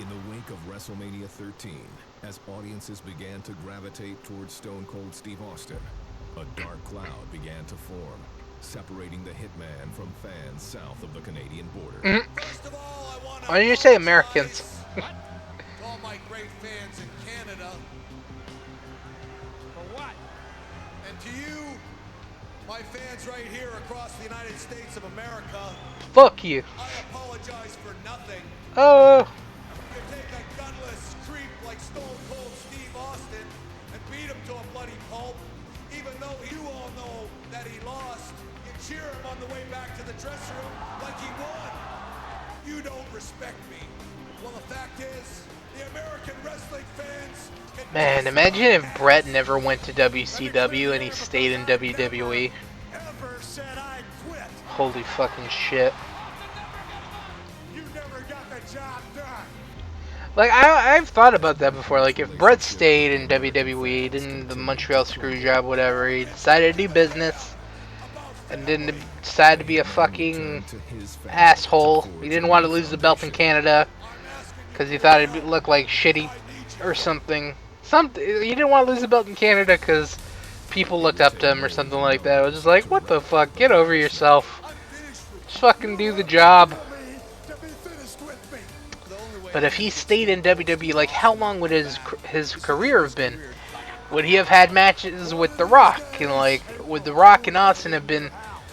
In the wake of WrestleMania 13, as audiences began to gravitate towards Stone Cold Steve Austin, a dark cloud began to form, separating the Hitman from fans south of the Canadian border. First of all, I want to Why did you say Americans? apologize to all my great fans in Canada. For what? And to you, my fans right here across the United States of America, Fuck you. I apologize for nothing. Oh. You take a gunless creep like Stone Cold Steve Austin and beat him to a bloody pulp, even though you all know that he lost. You cheer him on the way back to the dressing room like he won. You don't respect me. Well, the fact is, the American wrestling fans can Man, imagine if Brett never went to WCW and he stayed in WWE. Ever said I quit. Holy fucking shit. You never got the job done. Like, I've thought about that before. Like, if Brett stayed in WWE, didn't the Montreal Screwjob, whatever, he decided to do business and didn't decide to be a fucking asshole. He didn't want to lose the belt in Canada because he thought it'd look like shitty or something. He didn't want to lose the belt in Canada because people looked up to him or something like that. I was just like, what the fuck? Get over yourself. Just fucking do the job. But if he stayed in WWE, like, how long would his career have been? Would he have had matches with The Rock? And, like, would The Rock and Austin have been...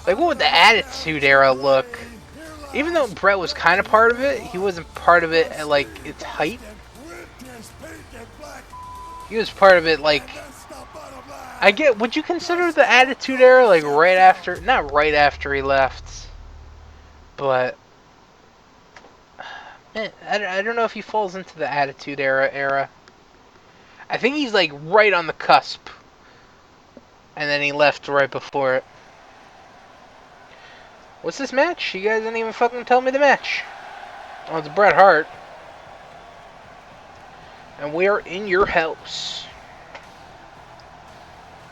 Like, what would the Attitude Era look? Even though Brett was kind of part of it, he wasn't part of it at, like, its height. He was part of it, like... would you consider the Attitude Era, like, right after... Not right after he left. But... Man, I don't know if he falls into the Attitude Era. I think he's, like, right on the cusp. And then he left right before it. What's this match? You guys didn't even fucking tell me the match. Oh, it's Bret Hart. And we are in your house.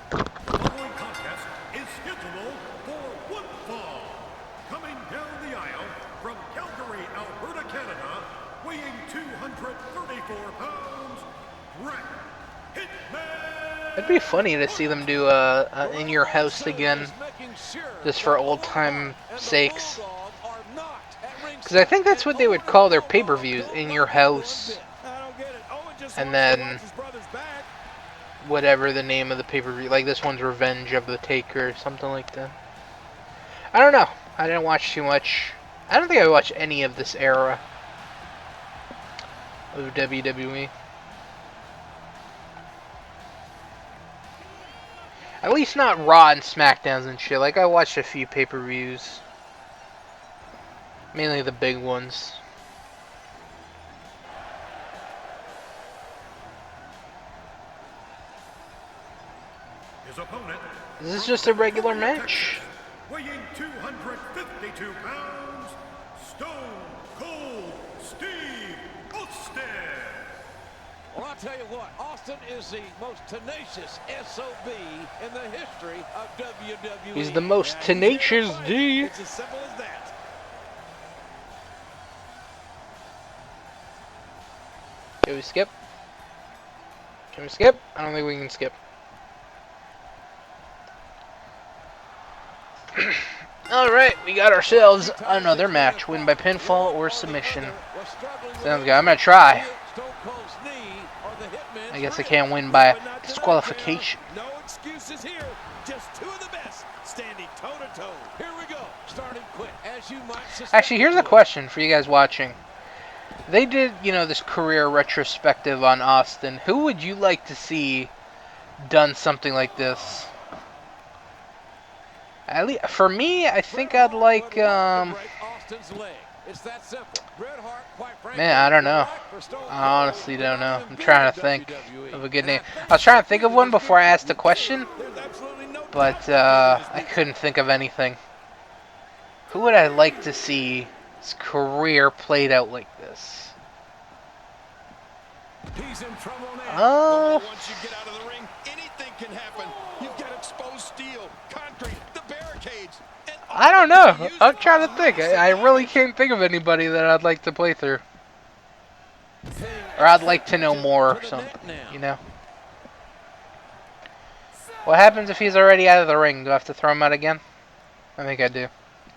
The following contest is scheduled for one fall. Coming down the aisle from Calgary, Alberta, Canada, weighing 234 pounds, Bret Hitman. It'd be funny to see them do in your house again, just for old time sakes. Because I think that's what they would call their pay-per-views, in your house. And then whatever the name of the pay-per-view, like this one's Revenge of the Taker or something like that. I don't know. I didn't watch too much. I don't think I watched any of this era of WWE. At least not Raw and SmackDowns and shit. Like, I watched a few pay-per-views. Mainly the big ones. His opponent, Is this just a regular match? weighing 252 pounds, Stone Cold Steve Austin. Well, I'll tell you what, Austin is the most tenacious SOB in the history of WWE. He's the most tenacious D. It's as simple as that. Can we skip? Can we skip? I don't think we can skip. Alright, we got ourselves another match. Win by pinfall or submission. Sounds good. I'm going to try. I guess I can't win by disqualification. No excuses here. Just two of the best standing toe to toe. Here we go. Starting quick. As you might suspect. Actually, here's a question for you guys watching. They did, this career retrospective on Austin. Who would you like to see done something like this? At least, for me, I think I'd like, man, I don't know. I honestly don't know. I'm trying to think of a good name. I was trying to think of one before I asked the question, but I couldn't think of anything. Who would I like to see his career played out like this? He's in trouble now. Once you get out of the ring, anything can happen. You've got exposed steel, concrete, the barricades. I don't know. I'm trying to think. I really can't think of anybody that I'd like to play through. Or I'd like to know more or something, you know? What happens if he's already out of the ring? Do I have to throw him out again? I think I do.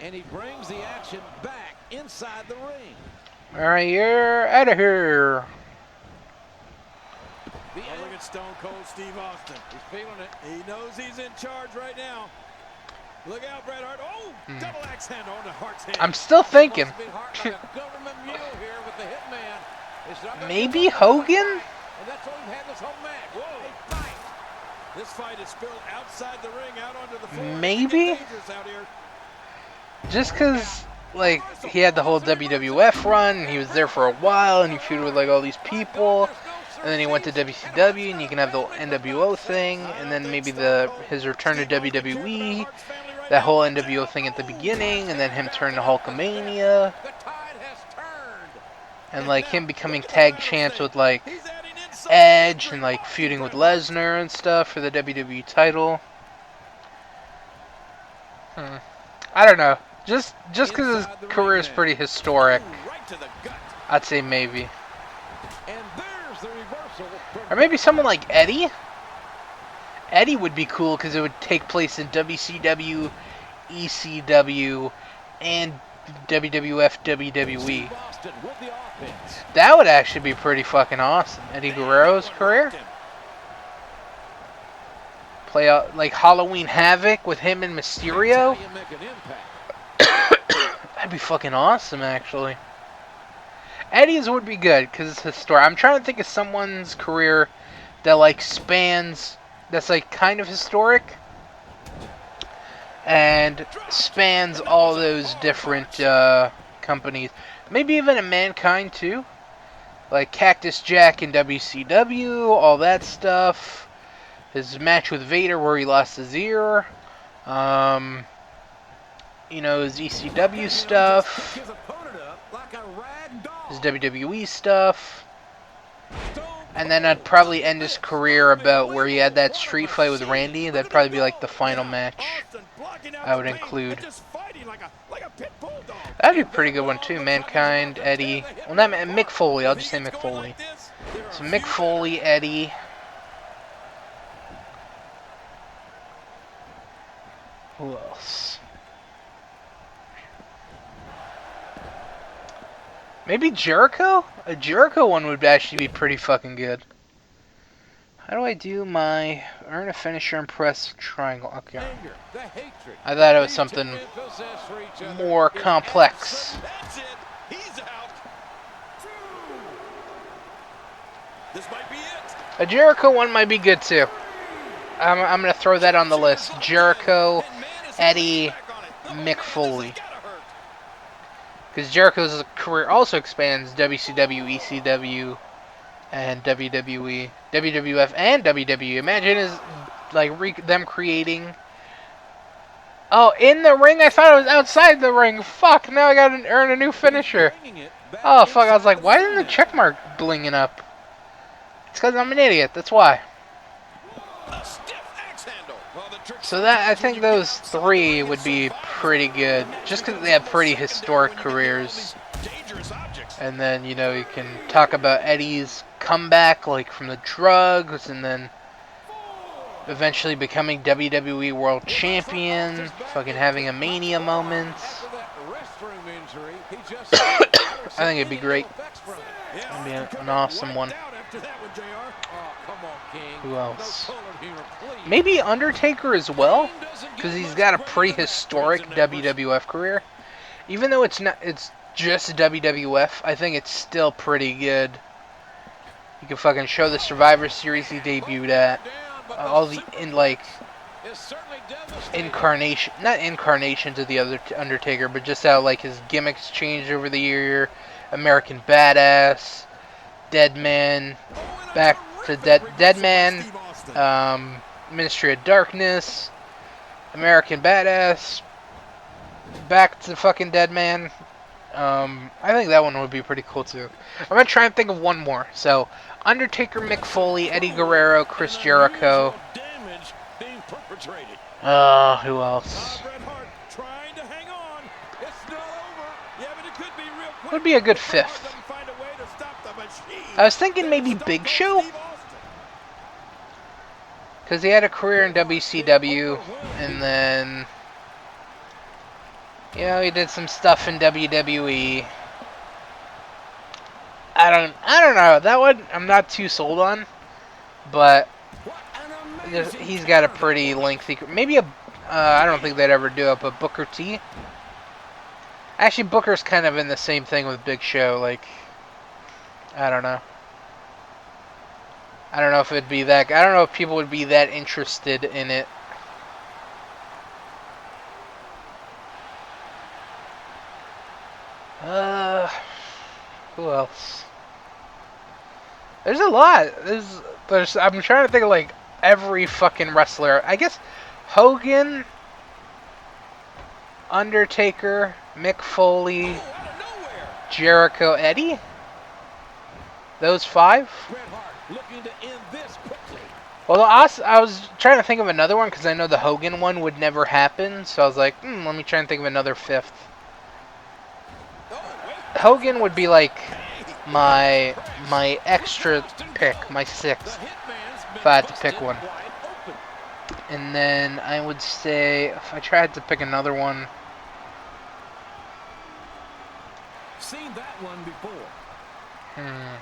And he brings the action back inside the ring. Alright, you're out of here. Oh, look at Stone Cold Steve Austin. He's feeling it. He knows he's in charge right now. Look out, Bret Hart. Oh, double axe handle on the Hart's head. I'm still thinking. Maybe Hogan? And that's what we've had this whole match. Whoa. This fight is spilled outside the ring, out onto the floor. Maybe? Out here. Just because, like, he had the whole WWF run, and he was there for a while, and he feuded with, like, all these people, and then he went to WCW, and you can have the NWO thing, and then maybe his return to WWE, that whole NWO thing at the beginning, and then him turn to Hulkamania, and, like, him becoming tag champs with, like, Edge, and, like, feuding with Lesnar and stuff for the WWE title. I don't know. Just because his career is pretty historic, I'd say maybe. Or maybe someone like Eddie? Eddie would be cool because it would take place in WCW, ECW, and WWF, WWE. That would actually be pretty fucking awesome. Eddie Guerrero's career? Play out like Halloween Havoc with him and Mysterio? That'd be fucking awesome, actually. Eddie's would be good because it's historic. I'm trying to think of someone's career that like spans, that's like kind of historic and spans all those different companies. Maybe even a Mankind too, like Cactus Jack in WCW, all that stuff. His match with Vader where he lost his ear. You know, his ECW stuff. His WWE stuff. And then I'd probably end his career about where he had that street fight with Randy. That'd probably be like the final match I would include. That'd be a pretty good one too. Mankind, Eddie. Well, not Mick Foley. I'll just say Mick Foley. So Mick Foley, Eddie. Who else? Maybe Jericho? A Jericho one would actually be pretty fucking good. How do I do my earn a finisher and press triangle? Okay. I thought it was something more complex. That's it. He's out. This might be it. A Jericho one might be good too. I'm going to throw that on the list. Jericho, Eddie, Mick Foley. Because Jericho's career also expands WCW, ECW, and WWE, WWF, and WWE. Imagine is like them creating. Oh, in the ring? I thought it was outside the ring. Fuck! Now I gotta earn a new finisher. Oh fuck! I was like, why isn't the check mark blinging up? It's because I'm an idiot. That's why. So that I think those three would be pretty good, just because they have pretty historic careers. And then, you know, you can talk about Eddie's comeback, like from the drugs, and then eventually becoming WWE World Champion, fucking having a Mania moment. I think it'd be great. It'd be an awesome one. Who else? Maybe Undertaker as well, because he's got a pretty historic WWF career. Even though it's just WWF, I think it's still pretty good. You can fucking show the Survivor Series he debuted at, all the not incarnations of the other Undertaker, but just how like his gimmicks changed over the year. American Badass, Dead Man, back to Dead Man, Ministry of Darkness, American Badass, back to fucking Dead Man. I think that one would be pretty cool too. I'm gonna try and think of one more. So, Undertaker, Mick Foley, Eddie Guerrero, Chris Jericho. Who else? Would be a good fifth. I was thinking maybe Big Show, because he had a career in WCW, and then, you know, he did some stuff in WWE. I don't know. That one I'm not too sold on, but he's got a pretty lengthy. Maybe a. I don't think they'd ever do it, but Booker T. Actually, Booker's kind of in the same thing with Big Show. Like, I don't know. I don't know if it'd be that. I don't know if people would be that interested in it. Who else? There's a lot. There's. I'm trying to think of like every fucking wrestler. I guess Hogan, Undertaker, Mick Foley, Jericho, Eddie. Those 5. Well, I was trying to think of another one because I know the Hogan one would never happen. So I was like, let me try and think of another 5th. Hogan would be like my extra pick, my 6th, if I had to pick one. And then I would say, if I tried to pick another one, Seen that one before. And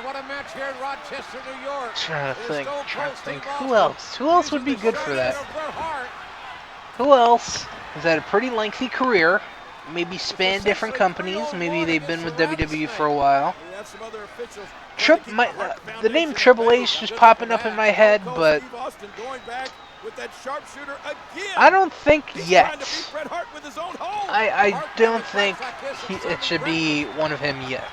what a match here in Rochester, New York. Trying to think. Who else? Who else would be good for that? Who else has had a pretty lengthy career? Maybe span different companies. Maybe they've been with WWE for a while. The name Triple H just popping up in my head, but I don't think yet. I don't think it should be one of him yet.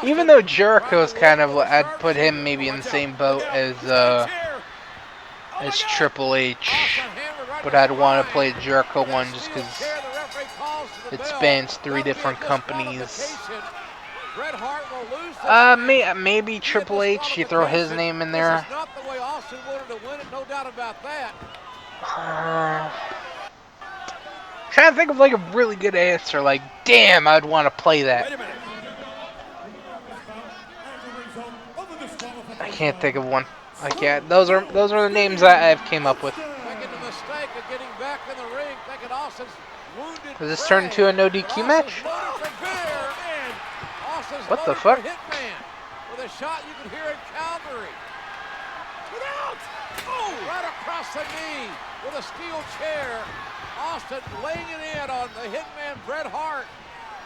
Even though Jericho is kind of, I'd put him maybe in the same boat as Triple H, but I'd want to play Jericho one just because it spans 3 different companies. Maybe Triple H. You throw his name in there. Trying to think of like a really good answer. Like, damn, I'd want to play that. I can't think of one. I can't. Those are the names I've came up with. Does this turn into a no DQ match? What the fuck? With a shot you can hear in Calgary. Right across the knee with a steel chair. Austin laying it in on the hitman Bret Hart.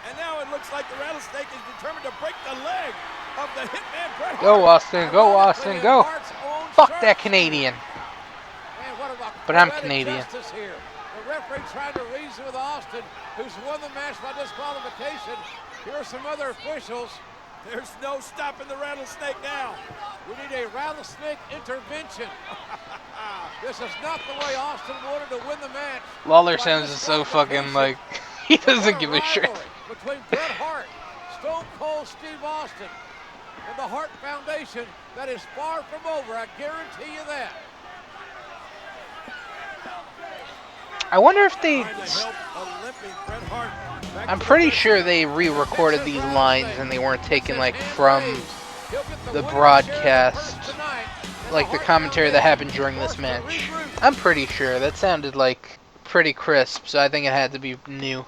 And now it looks like the Rattlesnake is determined to break the leg of the hitman Bret Hart. Go Austin, go Austin, go. Fuck that Canadian. But I'm Canadian. Here. The referee trying to reason with Austin, who's won the match by disqualification. Here are some other officials. There's no stopping the Rattlesnake now. We need a Rattlesnake intervention. This is not the way Austin wanted to win the match. Lawler sounds so fucking like he doesn't give a shit. Between Bret Hart, Stone Cold Steve Austin, and the Hart Foundation that is far from over. I guarantee you that. I wonder if they... I'm pretty sure they re-recorded these lines and they weren't taken like from the broadcast, like the commentary that happened during this match. I'm pretty sure. That sounded like pretty crisp, so I think it had to be new.